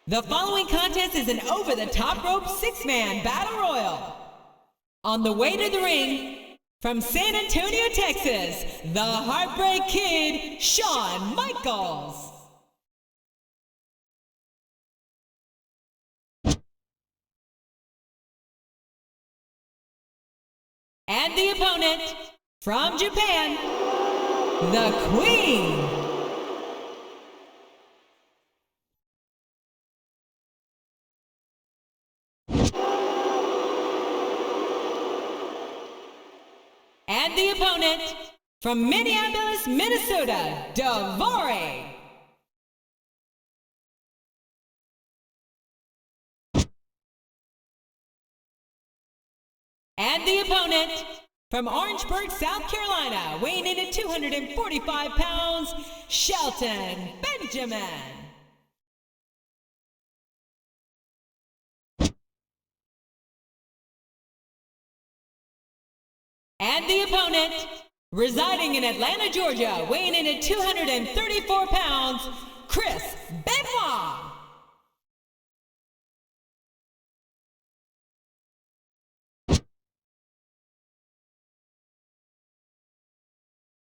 The following contest is an over-the-top rope six-man battle royal. On the way to the ring, from San Antonio, Texas, the Heartbreak Kid, Shawn Michaels. And the opponent, from Japan, the Queen. And the opponent, from Minneapolis, Minnesota, Daivari. And the opponent, from Orangeburg, South Carolina, weighing in at 245 pounds, Shelton Benjamin. And the opponent, residing in Atlanta, Georgia, weighing in at 234 pounds, Khosrow Daivari.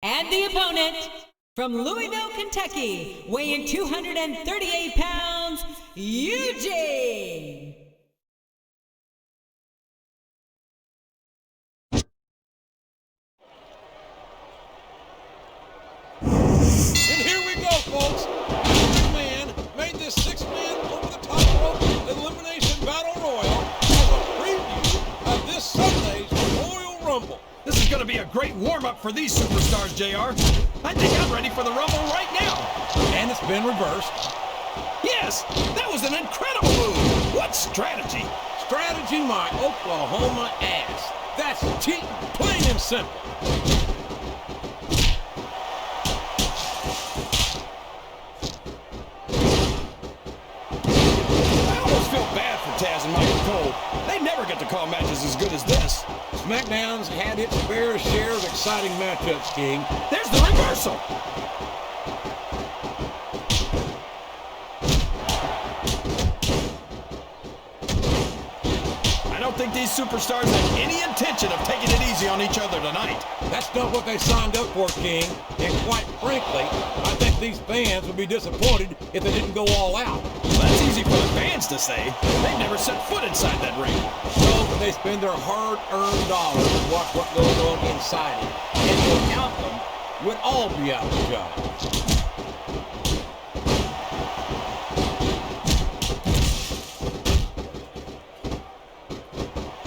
And the opponent, from Louisville, Kentucky, weighing 238 pounds, Eugene. And here we go, folks. This man made this six-man over-the-top rope elimination battle royal as a preview of this Sunday's Royal Rumble. This is going to be a great warm-up for these superstars, JR. I think I'm ready for the Rumble right now. And it's been reversed. Yes, that was an incredible move. What strategy? Strategy my Oklahoma ass. That's cheating, plain and simple. Taz and Michael Cole. They never get to call matches as good as this. Smackdown's had its fair share of exciting matchups, King. There's the reversal. I don't think these superstars have any intention of taking it easy on each other tonight. That's not what they signed up for, King. And quite frankly, I think these fans would be disappointed if they didn't go all out. That's easy for the fans to say. They've never set foot inside that ring. No, but they spend their hard-earned dollars to watch what goes on inside it. And without them, we'd all be out of job.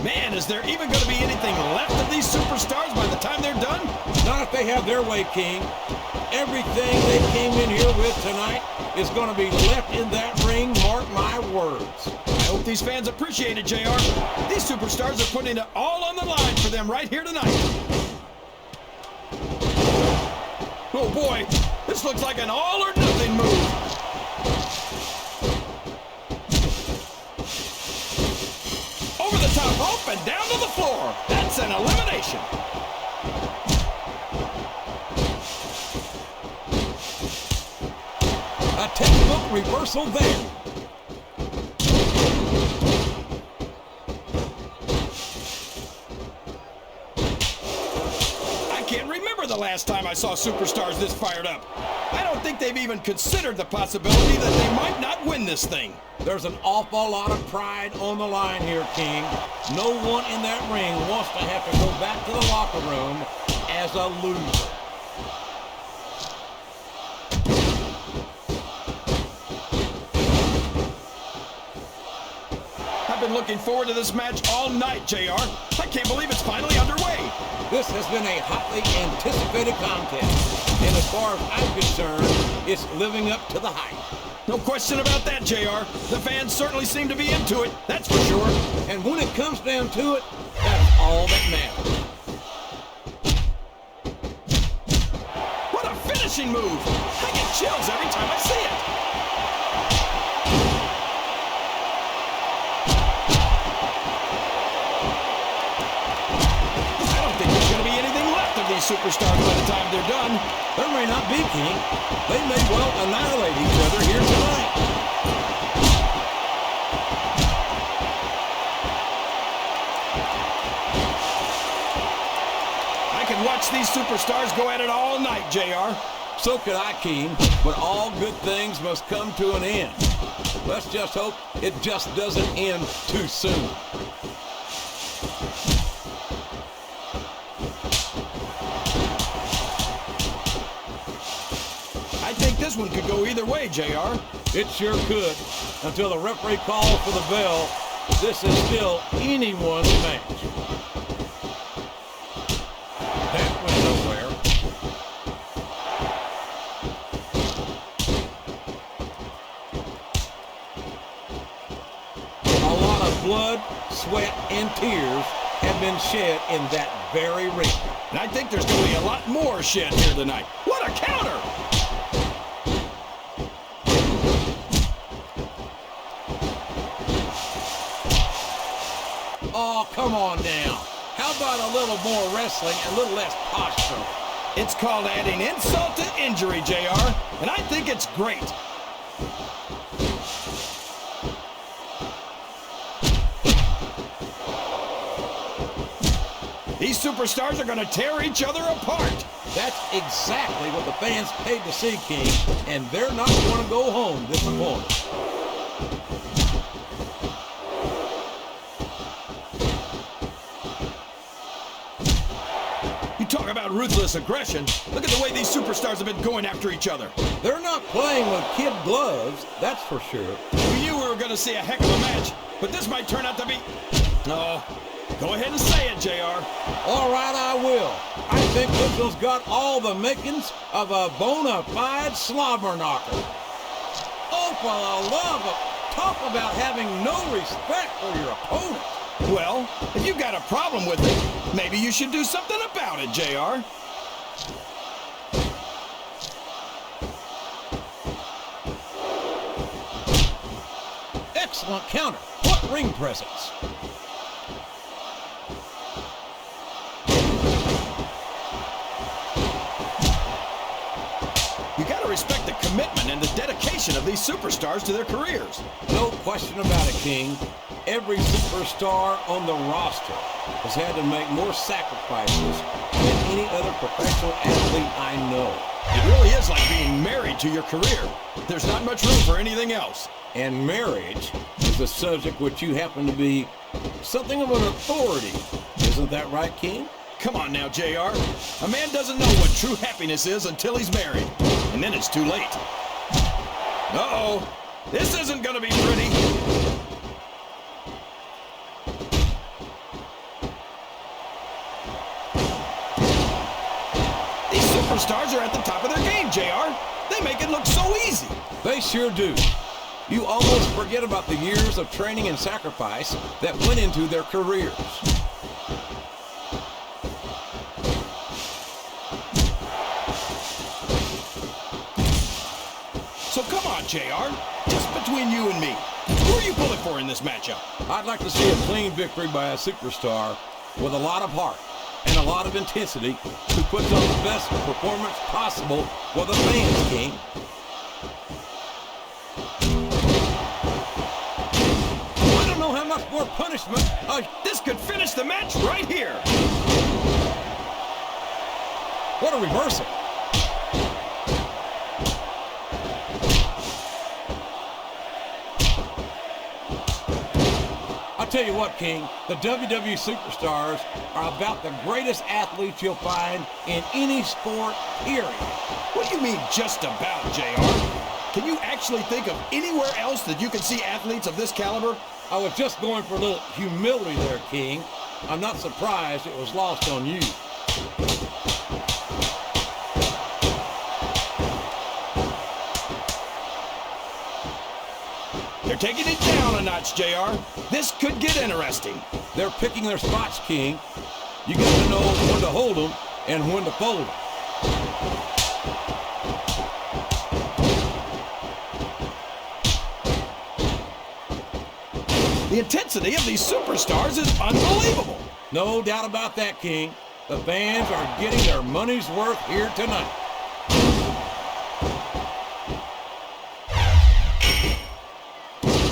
Man, is there even going to be anything left of these superstars by the time they're done? Not if they have their way, King. Everything they came in here with tonight is going to be left in that ring, mark my words. I hope these fans appreciate it, JR. These superstars are putting it all on the line for them right here tonight. Oh boy, this looks like an all or nothing move. Over the top rope and down to the floor. That's an elimination. A textbook reversal there. I can't remember the last time I saw superstars this fired up. I don't think they've even considered the possibility that they might not win this thing. There's an awful lot of pride on the line here, King. No one in that ring wants to have to go back to the locker room as a loser. I've been looking forward to this match all night, JR. I can't believe it's finally underway. This has been a hotly anticipated contest. And as far as I'm concerned, it's living up to the hype. No question about that, JR. The fans certainly seem to be into it, that's for sure. And when it comes down to it, that's all that matters. What a finishing move! I get chills every time I see it. I don't think there's going to be anything left of these superstars by the time they're done. There may not be, King. They may well annihilate each other here tonight. watch these superstars go at it all night, JR. So could I, King, but all good things must come to an end. Let's just hope it just doesn't end too soon. I think this one could go either way, JR. It sure could. Until the referee calls for the bell, this is still anyone's match. That went nowhere. A lot of blood, sweat, and tears have been shed in that very ring. And I think there's going to be a lot more shed here tonight. What a counter! Oh, come on now. How about a little more wrestling and a little less posture? It's called adding insult to injury, JR, and I think it's great. These superstars are going to tear each other apart. That's exactly what the fans paid to see, King, and they're not going to go home disappointed. Talk about ruthless aggression. Look at the way these superstars have been going after each other. They're not playing with kid gloves, that's for sure. We knew we were going to see a heck of a match, but this might turn out to be... No. Go ahead and say it, JR. All right, I will. I think this one's got all the makings of a bona fide slobber knocker. Oh, for the love of... Talk about having no respect for your opponent. Well, if you've got a problem with it, maybe you should do something about it, JR. Excellent counter. What ring presence. You gotta respect the commitment and the dedication of these superstars to their careers. No question about it, King. Every superstar on the roster has had to make more sacrifices than any other professional athlete I know. It really is like being married to your career. There's not much room for anything else. And marriage is a subject which you happen to be something of an authority. Isn't that right, King? Come on now, JR. A man doesn't know what true happiness is until he's married. And then it's too late. Uh-oh. This isn't gonna be pretty. Superstars are at the top of their game, JR. They make it look so easy. They sure do. You almost forget about the years of training and sacrifice that went into their careers. So come on, JR. Just between you and me, who are you pulling for in this matchup? I'd like to see a clean victory by a superstar with a lot of heart and a lot of intensity, who puts on the best performance possible for the fans, King. I don't know how much more punishment. This could finish the match right here. What a reversal. I'll tell you what, King, the WWE superstars are about the greatest athletes you'll find in any sport, period. What do you mean, just about, JR? Can you actually think of anywhere else that you can see athletes of this caliber? I was just going for a little humility there, King. I'm not surprised it was lost on you. They're taking it down a notch, JR. This could get interesting. They're picking their spots, King. You got to know when to hold them and when to fold them. The intensity of these superstars is unbelievable. No doubt about that, King. The fans are getting their money's worth here tonight.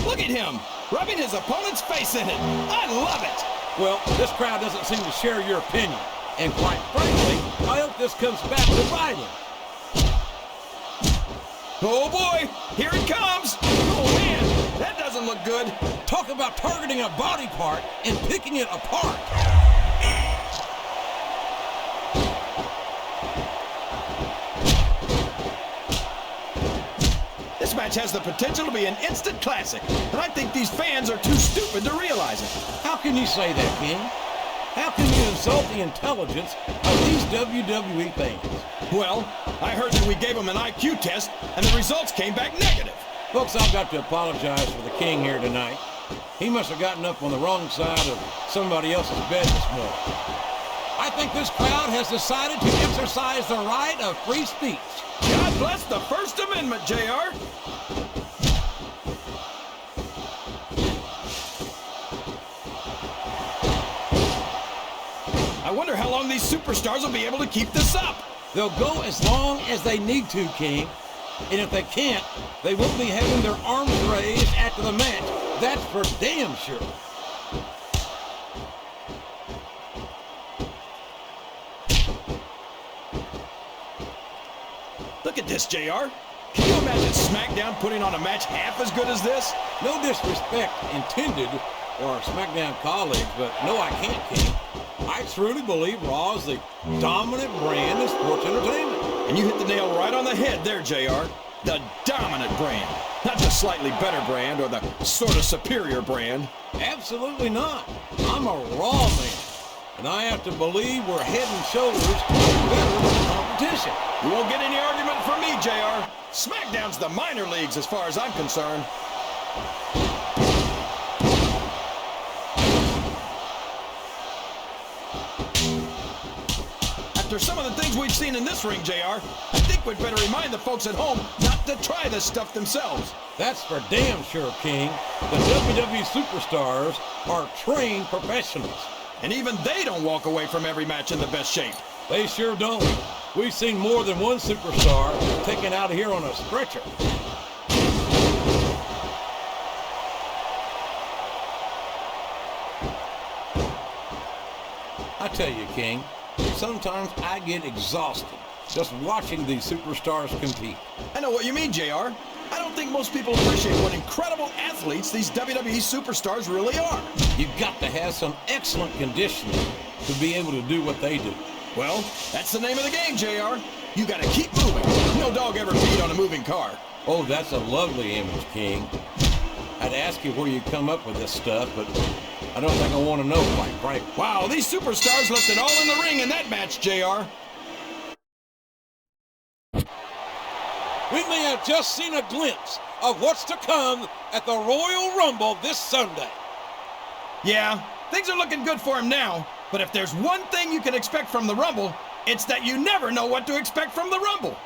Look at him, rubbing his opponent's face in it. I love it. Well, this crowd doesn't seem to share your opinion. And quite frankly, hope this comes back to bite him. Oh boy, here it comes. Oh man, that doesn't look good. Talk about targeting a body part and picking it apart. This match has the potential to be an instant classic, and I think these fans are too stupid to realize it. How can you say that, King? How can you insult the intelligence of these WWE fans? Well, I heard that we gave them an IQ test, and the results came back negative. Folks, I've got to apologize for the King here tonight. He must have gotten up on the wrong side of somebody else's bed this morning. I think this crowd has decided to exercise the right of free speech. God bless the First Amendment, JR. I wonder how long these superstars will be able to keep this up. They'll go as long as they need to, King. And if they can't, they won't be having their arms raised after the match. That's for damn sure. Look at this, JR. Can you imagine Smackdown putting on a match half as good as this? No disrespect intended for our Smackdown colleagues, but no, I can't, King. I truly believe Raw is the dominant brand of sports entertainment. And you hit the nail right on the head there, JR. The dominant brand. Not the slightly better brand or the sort of superior brand. Absolutely not. I'm a Raw man. And I have to believe we're head and shoulders better than the competition. You won't get any argument from me, JR. SmackDown's the minor leagues as far as I'm concerned. After some of the things we've seen in this ring, JR, I think we'd better remind the folks at home not to try this stuff themselves. That's for damn sure, King. The WWE superstars are trained professionals. And even they don't walk away from every match in the best shape. They sure don't. We've seen more than one superstar taken out of here on a stretcher. I tell you, King, sometimes I get exhausted just watching these superstars compete. I know what you mean, JR. I don't think most people appreciate what incredible athletes these WWE superstars really are. You've got to have some excellent conditioning to be able to do what they do. Well, that's the name of the game, JR. You gotta keep moving. No dog ever peed on a moving car. Oh, that's a lovely image, King. I'd ask you where you come up with this stuff, but I don't think I want to know, quite frankly. Wow, these superstars left it all in the ring in that match, JR. We may have just seen a glimpse of what's to come at the Royal Rumble this Sunday. Yeah, things are looking good for him now, but if there's one thing you can expect from the Rumble, it's that you never know what to expect from the Rumble.